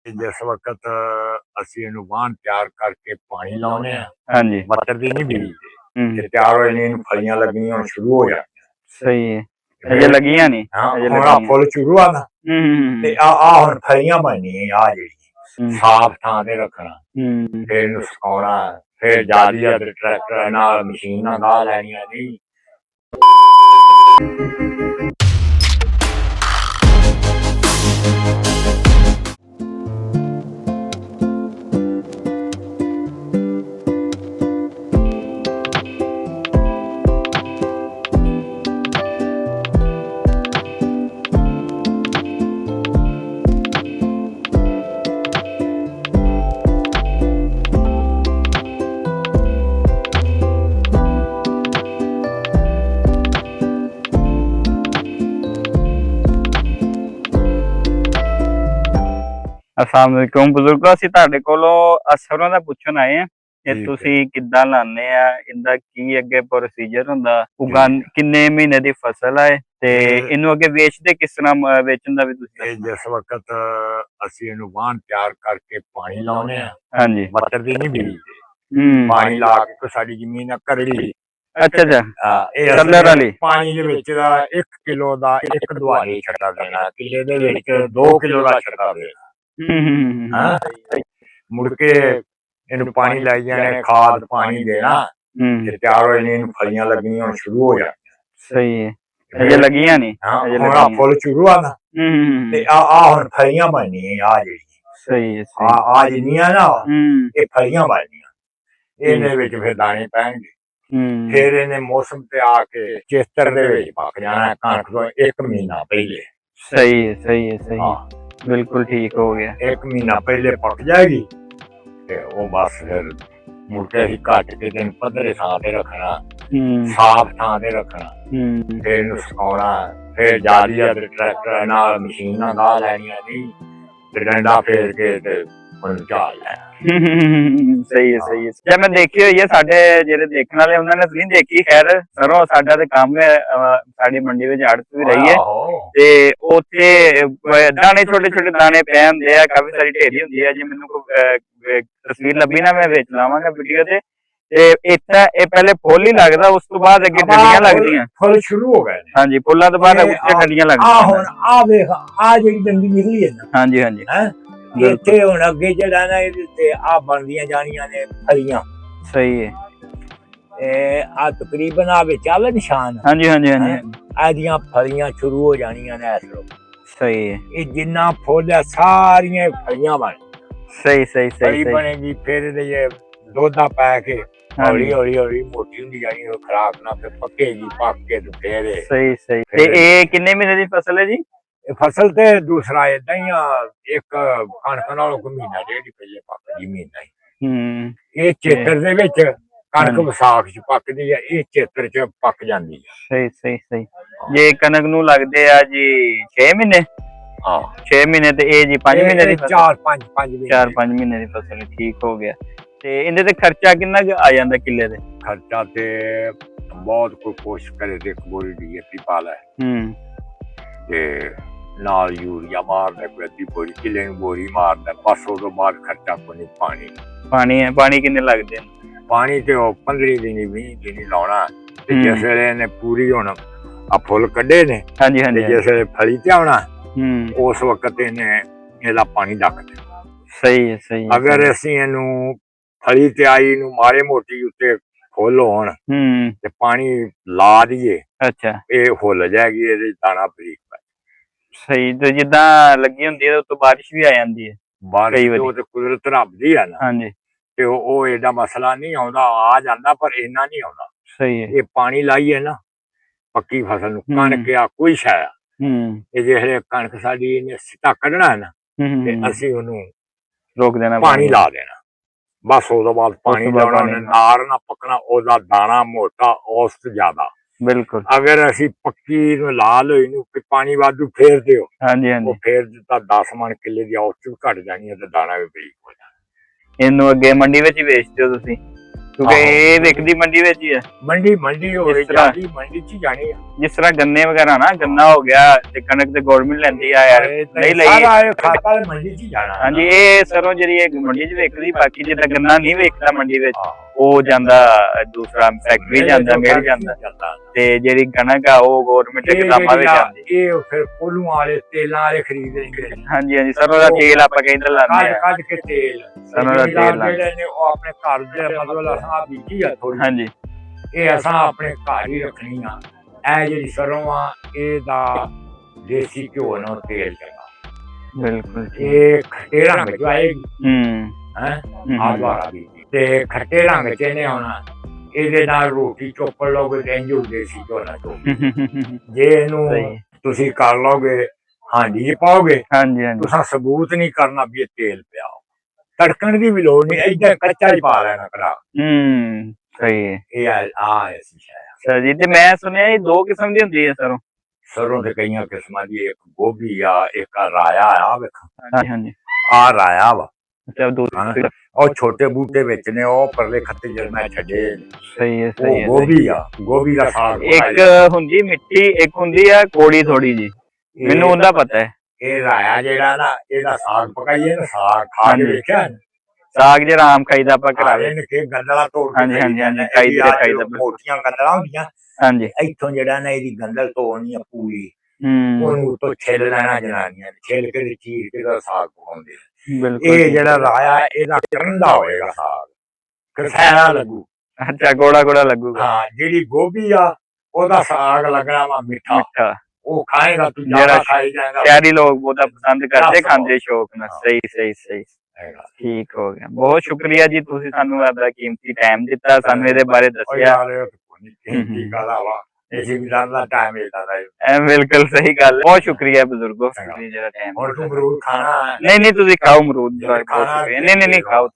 ਜਿਸ ਵਕਤ ਅਸੀਂ ਇਹਨੂੰ ਵਾਹਣ ਤਿਆਰ ਕਰਕੇ ਪਾਣੀ ਲਾਉਨੇ ਆ, ਹਾਂਜੀ ਮਟਰ ਦੀ ਨਹੀਂ ਬੀਜਦੇ। ਤਿਆਰ ਹੋਏ ਨੇ, ਇਹਨੂੰ ਫਲੀਆਂ ਲੱਗਣੀਆਂ ਹੁਣ ਸ਼ੁਰੂ ਹੋ ਜਾਣੀਆਂ। ਸਹੀ ਹੈ, ਅਜੇ ਲੱਗੀਆਂ ਨਹੀਂ। ਹੁਣ ਆ ਫੁੱਲ ਸ਼ੁਰੂ ਆ ਨਾ, ਤੇ ਆ ਹੁਣ ਫਲੀਆਂ ਬਣਨੀਆਂ। ਆ ਜਿਹੜੀ ਸਾਫ ਥਾਂ ਤੇ ਰੱਖਣਾ, ਫਿਰ ਇਹਨੂੰ ਸੁਕਾਉਣਾ, ਫਿਰ ਜਾਲੀ ਆ ਟਰੈਕਟਰ ਨਾਲ ਮਸ਼ੀਨਾਂ ਲਾ ਲੈਣੀਆਂ ਜੀ। अस्सलाम वालेकुम बुजुर्गो, ਅਸੀਂ ਤੁਹਾਡੇ ਕੋਲੋਂ ਸਰੋਂ ਦਾ ਪੁੱਛਣ ਆਏ ਆ ਕਿ ਤੁਸੀਂ ਕਿੱਦਾਂ ਲਾਉਂਦੇ ਆ, ਇਹਦਾ ਕੀ ਅੱਗੇ ਪ੍ਰੋਸੀਜਰ ਹੁੰਦਾ, ਕਿੰਨੇ ਮਹੀਨੇ ਦੀ ਫਸਲ ਹੈ ਤੇ ਇਹਨੂੰ ਅੱਗੇ ਵੇਚਦੇ ਕਿਸ ਤਰ੍ਹਾਂ ਵੇਚਣ ਦਾ ਵੀ ਤੁਸੀਂ। ਜਿਸ ਵਕਤ ਅਸੀਂ ਇਹਨੂੰ ਵਾਹਣ ਤਿਆਰ ਕਰਕੇ ਪਾਣੀ ਲਾਉਨੇ ਆ, ਹਾਂਜੀ ਮਟਰ ਦੀ ਨਹੀਂ ਬੀਜਦੇ। ਪਾਣੀ ਲਾ ਕੇ ਸਾਡੀ ਜ਼ਮੀਨ ਕਰੜੀ। ਅੱਛਾ ਅੱਛਾ, ਇਹ ਕਲਰ ਵਾਲੀ ਪਾਣੀ ਦੇ ਵਿੱਚ ਦਾ 1 ਕਿਲੋ ਦਾ 1 ਦੁਆਰੀ ਛੱਟਾ ਦੇਣਾ, ਕਿੱਲੇ ਦੇ ਵਿੱਚ 2 ਕਿਲੋ ਦਾ ਛੱਟਾ ਦੇਣਾ। ਮੁੜ ਕੇ ਇਹਨੂੰ ਪਾਣੀ ਲਾਈ ਜਾਣਾ, ਖਾਦ ਪਾਣੀ ਦੇਣਾ, ਤੇ ਤਿਆਰ ਹੋਏ ਨੇ, ਇਹਨੂੰ ਫਲੀਆਂ ਲੱਗਣੀਆਂ ਹੁਣ ਸ਼ੁਰੂ ਹੋ ਜਾਣੀਆਂ। ਸਹੀ ਹੈ, ਅਜੇ ਲੱਗੀਆਂ ਨਹੀਂ। ਹੁਣ ਆ ਫੁੱਲ ਸ਼ੁਰੂ ਆ ਨਾ, ਤੇ ਆ ਹੁਣ ਫਲੀਆਂ ਬਣਨੀਆਂ। ਆ ਜਿਹੜੀ ਸਹੀ ਹੈ, ਆ ਜਿੰਨੀਆਂ ਨਾ ਇਹ ਫਲੀਆਂ ਬਣਨੀਆਂ, ਇਹਦੇ ਵਿੱਚ ਫਿਰ ਦਾਣੇ ਪੈਣਗੇ। ਫਿਰ ਇਹਨੇ ਮੌਸਮ ਤੇ ਆ ਕੇ ਚੇਤਰ ਦੇ ਵਿੱਚ ਪੱਕ ਜਾਣਾ, ਕਣਕ ਤੋਂ 1 ਮਹੀਨਾ ਪਹਿਲੇ। ਸਹੀ ਹੈ, ਸਹੀ ਹੈ, ਸਹੀ ਹੈ, ਬਿਲਕੁਲ ਠੀਕ ਹੋ ਗਿਆ। 1 ਮਹੀਨਾ ਪਹਿਲੇ ਪੱਕ ਜਾਏਗੀ, ਤੇ ਉਹ ਬਸ ਫਿਰ ਮੁੜ ਕੇ ਅਸੀਂ ਕੱਟ ਕੇ ਤੈਨੂੰ ਪੱਧਰੇ ਥਾਂ ਤੇ ਰੱਖਣਾ, ਸਾਫ ਥਾਂ ਤੇ ਰੱਖਣਾ, ਫਿਰ ਇਹਨੂੰ ਸੁਕਾਉਣਾ, ਫਿਰ ਜਾਲੀ ਆ ਟਰੈਕਟਰ ਨਾਲ ਮਸ਼ੀਨਾਂ ਲਾ ਲੈਣੀਆਂ ਜੀ, ਤੇ ਡੰਡਾ ਫੇਰ ਕੇ ਤੇ ਉਹਨੂੰ ਝਾੜ ਲੈਣਾ। ਸਹੀ ਹੈ, ਸਹੀ ਹੈ। ਜੇ ਮੈਂ ਦੇਖੀ ਹੋਈ ਹੈ, ਸਾਡੇ ਜਿਹੜੇ ਦੇਖਣ ਵਾਲੇ ਉਹਨਾਂ ਨੇ ਨਹੀਂ ਦੇਖੀ, ਖੈਰ ਸਰੋਂ ਸਾਡਾ ਤੇ ਕੰਮ ਹੈ, ਸਾਡੀ ਮੰਡੀ ਵਿੱਚ ਆੜਤ ਵੀ ਰਹੀ ਹੈ, ਤੇ ਉੱਥੇ ਦਾਣੇ ਛੋਟੇ ਛੋਟੇ ਦਾਣੇ ਪੈ ਹੁੰਦੇ ਆ, ਕਾਫੀ ਸਾਰੀ ਢੇਰੀ ਹੁੰਦੀ ਹੈ। ਜੇ ਮੈਨੂੰ ਕੋਈ ਤਸਵੀਰ ਲੱਭੀ ਨਾ, ਮੈਂ ਵਿੱਚ ਲਾਵਾਂਗਾ ਵੀਡੀਓ ਤੇ ਇੱਥੇ ਇਹ ਪਹਿਲੇ ਫੁੱਲ ਹੀ ਲੱਗਦਾ, ਉਸ ਤੋਂ ਬਾਅਦ ਅੱਗੇ ਡੰਡੀਆਂ ਲੱਗਦੀਆਂ। ਫੁੱਲ ਸ਼ੁਰੂ ਹੋ ਗਏ, ਹਾਂਜੀ, ਫੁੱਲਾਂ ਤੋਂ ਬਾਅਦ ਉੱਤੇ ਡੰਡੀਆਂ ਲੱਗਦੀਆਂ। ਹੁਣ ਆ ਵੇਖ, ਆ ਜਿਹੜੀ ਡੰਡੀ ਨਿਕਲੀ ਹੈ ਨਾ, ਹਾਂਜੀ ਹਾਂਜੀ, ਇੱਥੇ ਹੁਣ ਅੱਗੇ ਜਿਹੜਾ ਨਾ ਇਹਦੇ ਤੇ ਆ ਬਣਦੀਆਂ ਜਾਣੀਆਂ ਨੇ ਫਲੀਆਂ। ਸਹੀ ਹੈ, ਇਹ ਆ ਤਕਰੀਬਨ ਆ ਵਿੱਚ ਆਵੇ ਨਿਸ਼ਾਨ। ਹਾਂਜੀ ਹਾਂਜੀ ਹਾਂਜੀ, ਇਹਦੀਆਂ ਫਲੀਆਂ ਸ਼ੁਰੂ ਹੋ ਜਾਣੀਆਂ ਨੇ ਇਸ ਵੇਲੇ। ਸਹੀ ਹੈ, ਇਹ ਜਿੰਨਾ ਫੁੱਲ ਹੈ ਸਾਰੀਆਂ ਫਲੀਆਂ ਬਣ। ਸਹੀ ਸਹੀ ਸਹੀ ਬਣੇਗੀ, ਫਿਰ ਇਹਦੇ ਦੋਧਾ ਪੈ ਕੇ ਹੌਲੀ ਹੌਲੀ ਹੌਲੀ ਮੋਟੀ ਹੁੰਦੀ ਜਾਣੀ, ਉਹ ਖਰਾਕ ਨਾਲ ਫਿਰ ਪੱਕੇਗੀ, ਪੱਕ ਕੇ ਤੇ ਫੇਰ। ਸਹੀ ਸਹੀ। ਤੇ ਇਹ ਕਿੰਨੇ ਮਹੀਨੇ ਦੀ ਫਸਲ ਹੈ ਜੀ? ਫਸਲ ਤੇ ਦੂਸਰਾ ਏਦਾਂ ਹੀ ਆ, ਇੱਕ ਕਣਕ ਨਾਲੋਂ ਕੋਈ ਮਹੀਨਾ ਡੇਢ ਪਹਿਲੇ ਪੱਕਦੀ, ਮਹੀਨਾ ਹੀ। ਇਹ ਚੇਤਰ ਦੇ ਵਿੱਚ ਕਣਕ ਵਿਸਾਖ ਚ ਪੱਕਦੀ ਆ, ਇਹ ਚੇਤਰ ਚ ਪੱਕ ਜਾਂਦੀ ਆ। ਸਹੀ ਸਹੀ ਸਹੀ। ਜੇ ਕਣਕ ਨੂੰ ਲੱਗਦੇ ਆ ਜੀ 6 ਮਹੀਨੇ? ਹਾਂ, 6 ਮਹੀਨੇ। ਤੇ ਇਹ ਜੀ 5 ਮਹੀਨੇ ਦੀ? 4-5 ਮਹੀਨੇ ਦੀ ਫਸਲ। ਠੀਕ ਹੋ ਗਿਆ। ਤੇ ਇਹਦੇ ਤੇ ਖਰਚਾ ਕਿੰਨਾ ਆ ਜਾਂਦਾ ਕਿੱਲੇ ਤੇ? ਖਰਚਾ ਤੇ ਬਹੁਤ, ਕੋਈ ਕੋਸ਼ਿਸ਼ ਕਰੇ ਤੇ 1 ਬੋਰੀ DAP ਪਾ ਲੈ, ਤੇ ਨਾਲ ਯੂਰੀਆ ਮਾਰਦਾ, ਕੋਈ 1 ਬੋਰੀ, ਕਿੱਲੇ ਨੂੰ ਬੋਰੀ ਮਾਰਦਾ, ਬਸ। ਉਹ ਤੋਂ ਬਾਅਦ ਖਰਚਾ ਕੋਈ ਨਹੀਂ। ਪਾਣੀ ਹੈ, ਪਾਣੀ ਕਿੰਨੇ ਲੱਗਦੇ ਨੇ? ਪਾਣੀ ਤੇ ਉਹ 15 ਦਿਨ 20 ਦਿਨ ਲਾਉਣਾ, ਤੇ ਜਿਸ ਵੇਲੇ ਇਹਨੇ ਪੂਰੀ ਹੁਣ ਆ ਫੁੱਲ ਕੱਢੇ ਨੇ, ਹਾਂਜੀ ਹਾਂਜੀ, ਜਿਸ ਵੇਲੇ ਫਲੀ ਤੇ ਆਉਣਾ, ਉਸ ਵਕਤ ਇਹਨੇ ਇਹਦਾ ਪਾਣੀ ਡੱਕ ਦੇਣਾ। ਸਹੀ ਹੈ, ਸਹੀ। ਅਗਰ ਅਸੀਂ ਇਹਨੂੰ ਫਲੀ ਤੇ ਆਈ ਨੂੰ ਮਾਰੇ ਮੋਟੀ ਉੱਤੇ ਫੁੱਲ ਹੋਣ ਤੇ ਪਾਣੀ ਲਾ ਦਈਏ, ਅੱਛਾ, ਇਹ ਫੁੱਲ ਜਾਏਗੀ, ਇਹਦੇ ਦਾਣਾ ਬਰੀਕ ਪੈ। ਸਹੀ। ਤੇ ਜਿੱਦਾਂ ਲੱਗੀ ਹੁੰਦੀ ਹੈ ਉਤੋਂ ਬਾਰਿਸ਼ ਵੀ ਆ ਜਾਂਦੀ ਹੈ। ਬਾਰਿਸ਼ ਉਹ ਤੇ ਕੁਦਰਤ ਰੱਬ ਦੀ ਆ ਨਾ, ਹਾਂਜੀ, ਤੇ ਉਹ ਏਡਾ ਮਸਲਾ ਨਹੀਂ ਆਉਂਦਾ, ਆ ਜਾਂਦਾ, ਪਰ ਇੰਨਾ ਨਹੀਂ ਆਉਂਦਾ। ਸਹੀ ਹੈ। ਇਹ ਪਾਣੀ ਲਾਈਏ ਨਾ ਪੱਕੀ ਫਸਲ ਨੂੰ, ਕਣਕ ਆ ਕੋਈ ਸ਼ਾਇ, ਇਹ ਜਿਹੜੇ ਕਣਕ ਸਾਡੀ ਇਹਨੇ ਸਿੱਟਾ ਕੱਢਣਾ ਨਾ, ਤੇ ਅਸੀਂ ਉਹਨੂੰ ਰੋਕ ਦੇਣਾ, ਪਾਣੀ ਲਾ ਦੇਣਾ, ਬਸ। ਉਹਦੇ ਬਾਅਦ ਪਾਣੀ ਲਾਉਣਾ, ਨਾਰ ਨਾ ਪੱਕਣਾ, ਉਹਦਾ ਦਾਣਾ ਮੋਟਾ, ਔਸਤ ਜ਼ਿਆਦਾ। ਬਿਲਕੁਲ। ਅਗਰ ਅਸੀਂ ਪੱਕੀ ਨੂੰ ਲਾ ਲਓ, ਇਹਨੂੰ ਪਾਣੀ ਵਾਧੂ ਫੇਰ ਦਿਓ, ਹਾਂਜੀ ਹਾਂਜੀ, ਉਹ ਫੇਰ ਦਿੱਤਾ 10 ਮਣ ਕਿੱਲੇ ਦੀ ਔਸਤ ਵੀ ਘਟ ਜਾਣੀ ਹੈ, ਤੇ ਦਾਣਾ ਵੀ ਬਰੀਕ ਹੋ ਜਾਣਾ। ਇਹਨੂੰ ਅੱਗੇ ਮੰਡੀ ਵਿੱਚ ਹੀ ਵੇਚਦੇ ਹੋ ਤੁਸੀਂ? ਕਿਉਂਕਿ ਇਹ ਵਿਕਦੀ ਮੰਡੀ ਵਿੱਚ ਹੀ ਹੈ। ਮੰਡੀ ਹੋਵੇ ਇਸ ਤਰ੍ਹਾਂ- ਜਾਂਦੀ ਮੰਡੀ ਚ ਹੀ ਜਾਣੀ ਆ। ਜਿਸ ਤਰ੍ਹਾਂ ਗੰਨੇ ਵਗੈਰਾ ਨਾ, ਗੰਨਾ ਹੋ ਗਿਆ ਤੇ ਕਣਕ ਤੇ ਗਵਰਨਮੈਂਟ ਲੈਂਦੀ ਆ ਯਾਰ, ਨਹੀਂ ਲਈ। ਸਾਰਾ ਇਹ ਖਾਤਾ ਮੰਡੀ ਚ ਹੀ ਜਾਣਾ। ਹਾਂਜੀ, ਇਹ ਸਰੋਂ ਜਿਹੜੀ ਇਹ ਮੰਡੀ 'ਚ ਵਿਕਦੀ, ਬਾਕੀ ਜਿੱਦਾਂ ਗੰਨਾ ਨਹੀਂ ਵਿਕਦਾ ਮੰਡੀ ਵਿੱਚ, ਆਹੋ। ਉਹ ਜਾਂਦਾ ਦੂਸਰਾ ਫੈਕਟਰੀ ਜਾਂਦਾ, ਮਿਲ ਜਾਂਦਾ, ਤੇ ਜਿਹੜੀ ਕਣਕ ਆ ਉਹ ਗਵਰਨਮੈਂਟ ਦੇ ਗੋਦਾਮਾਂ ਵਿੱਚ ਜਾਂਦੀ। ਇਹ ਫਿਰ ਕੋਲੂ ਵਾਲੇ ਤੇਲਾਂ ਵਾਲੇ ਖਰੀਦ ਲੈਂਦੇ ਨੇ। ਹਾਂਜੀ ਹਾਂਜੀ, ਸਰੋਂ ਦਾ ਤੇਲ ਆਪਾਂ ਕਹਿੰਦੇ ਲਾਉਂਦੇ ਆ। ਕੱਢ ਕੇ ਤੇਲ ਸਰੋਂ ਦਾ ਤੇਲ ਲਾਉਂਦੇ। ਜਿਹੜੇ ਨੇ ਉਹ ਆਪਣੇ ਘਰ ਦੇ ਮਤਲਬ ਅਸਾਂ ਬੀਜੀ ਆ ਥੋੜੀ। ਹਾਂਜੀ, ਇਹ ਅਸਾਂ ਆਪਣੇ ਘਰ ਹੀ ਰੱਖਣੀ ਆ। ਇਹ ਜਿਹੜੀ ਸਰੋਂ ਆ ਇਹਦਾ ਦੇਸੀ ਘਿਓ ਨਾਲ ਤੇਲ ਚੰਗਾ, ਬਿਲਕੁਲ। ਇਹ ਖੱਟੇ ਰੰਗ ਚ ਆਏਗੀ ਹੈ ਹੂੰ ਆਵਾਰਾ ਵੀ, ਤੇ ਖੱਟੇ ਰੰਗ ਚ ਇਹਨੇ ਆਉਣਾ। ਇਹਦੇ ਨਾਲ ਰੋਟੀ ਚੋਪ ਲੋਗੇ ਤੇ ਇੰਜ ਦੇਸੀ ਘਿਓ ਨਾਲ ਚੋਪ। ਜੇ ਇਹਨੂੰ ਸਹੀ। ਤੁਸੀਂ ਕਰ ਲੋਗੇ ਹਾਂਡੀ ਚ ਪਾਓਗੇ, ਹਾਂਜੀ ਹਾਂਜੀ, ਤੁਸੀਂ ਸਬੂਤ ਨਹੀਂ ਕਰਨਾ ਵੀ ਇਹ ਤੇਲ ਪਿਆ। ਤੜਕਣ ਦੀ ਵੀ ਲੋੜ ਨਹੀਂ, ਏਦਾਂ ਕੱਚਾ ਹੀ ਪਾ ਲੈਣਾ ਕੜਾ। ਸਹੀ ਹੈ। ਇਹ ਆ ਐਸੀ ਸ਼ੈ ਆ। ਸਰ ਜੀ, ਤੇ ਮੈਂ ਸੁਣਿਆ ਇਹ ਦੋ ਕਿਸਮ ਦੀ ਹੁੰਦੀ ਹੈ ਸਰੋਂ। ਸਰੋਂ ਤੇ ਕਈਆਂ ਕਿਸਮਾਂ ਦੀ, ਇੱਕ ਗੋਭੀ ਆ, ਇੱਕ ਆ ਰਾਇਆ ਆ। ਵੇਖ ਹਾਂਜੀ ਹਾਂਜੀ, ਆ ਰਾਇਆ ਵਾ, ਅੱਛਾ ਦੋ। ਉਹ ਛੋਟੇ ਬੂਟੇ ਵਿੱਚ ਨੇ, ਉਹ ਪਰਲੇ ਖੱਤੇ ਜਿਹੜੇ ਮੈਂ ਛੱਡੇ ਸਹੀ ਹੈ ਉਹ ਸਹੀ ਹੈ। ਗੋਭੀ ਆ, ਗੋਭੀ ਦਾ ਸਾਗ ਇੱਕ ਹੁੰਦੀ ਮਿੱਠੀ, ਇੱਕ ਹੁੰਦੀ ਆ ਕੋੜੀ ਥੋੜੀ ਜੀ, ਮੈਨੂੰ ਉਹਦਾ ਪਤਾ ਹੈ। ਇਹ ਰਾਇਆ ਜਿਹੜਾ ਨਾ, ਇਹਦਾ ਸਾਗ ਪਕਾਈਏ ਨਾ, ਸਾਗ ਖਾ ਕੇ ਵੇਖਿਆ ਸਾਗ ਜਿਹੜਾ ਆਮ ਖਾਈਦਾ ਆਪਾਂ ਘਰਾਂ ਇਹਨੇ ਕਿ ਗੰਦਲਾ ਤੋੜ ਕੇ ਹਾਂਜੀ ਹਾਂਜੀ ਹਾਂਜੀ, ਖਾਈਦਾ ਖਾਈਦਾ। ਮੋਟੀਆਂ ਗੰਦਲਾਂ ਹੁੰਦੀਆਂ, ਹਾਂਜੀ, ਇੱਥੋਂ ਜਿਹੜਾ ਨਾ ਇਹਦੀ ਗੰਦਲ ਤੋੜਨੀ ਆ ਪੂਰੀ, ਹੂੰ, ਉਹਨੂੰ ਉੱਤੋਂ ਛਿੱਲ ਲੈਣਾ ਜਨਾਨੀਆਂ ਨੇ, ਛਿੱਲ ਕੇ ਤੇ ਚੀਰ ਕੇ ਦਾ ਸਾਗ ਪਕਾਉਂਦੇ। ਬਿਲਕੁਲ। ਇਹ ਜਿਹੜਾ ਰਾਇਆ ਇਹਦਾ ਕਰੰਦਾ ਹੋਏਗਾ ਸਾਗ, ਕਸਾਇਆ ਲੱਗੂ। ਅੱਛਾ, ਗੋੜਾ ਗੋੜਾ ਲੱਗੂਗਾ। ਹਾਂ, ਜਿਹੜੀ ਗੋਭੀ ਆ ਉਹਦਾ ਸਾਗ ਲੱਗਣਾ ਵਾ ਮਿੱਠਾ, ਮਿੱਠਾ, ਉਹ ਖਾਏਗਾ ਤੂੰ ਜਿਹੜਾ ਜ਼ਿਆਦਾ ਖਾਈ ਜਾਏਗਾ। ਸ਼ਹਿਰੀ ਲੋਕ ਬਹੁਤਾ ਪਸੰਦ ਕਰਦੇ, ਖਾਂਦੇ ਸ਼ੌਕ ਨਾਲ। ਸਹੀ ਸਹੀ ਸਹੀ, ਹੈਗਾ। ਠੀਕ ਹੋ ਗਿਆ। ਬਹੁਤ ਸ਼ੁਕਰੀਆ ਜੀ, ਤੁਸੀਂ ਸਾਨੂੰ ਆਪਦਾ ਕੀਮਤੀ ਟਾਈਮ ਦਿੱਤਾ, ਸਾਨੂੰ ਇਹਦੇ ਬਾਰੇ ਉਹ ਦੱਸਿਆ। ਯਾਰ ਇਹ ਕੀ ਗੱਲ ਆ ਵਾ, ਇਹ ਵੀ ਦਾ ਟਾਈਮ ਇਦਾਂ ਦਾ। ਬਿਲਕੁਲ ਸਹੀ ਗੱਲ। ਬਹੁਤ ਸ਼ੁਕਰੀਆ ਬਜ਼ੁਰਗੋ, ਤੁਸੀਂ ਜਿਹੜਾ ਟਾਈਮ। ਹੁਣ ਤੂੰ ਅਮਰੂਦ ਖਾਣਾ? ਨਹੀਂ ਨਹੀਂ, ਤੁਸੀਂ ਖਾਓ ਅਮਰੂਦ। ਖਾਣਾ ਨਹੀਂ ਨਹੀਂ, ਖਾਓ।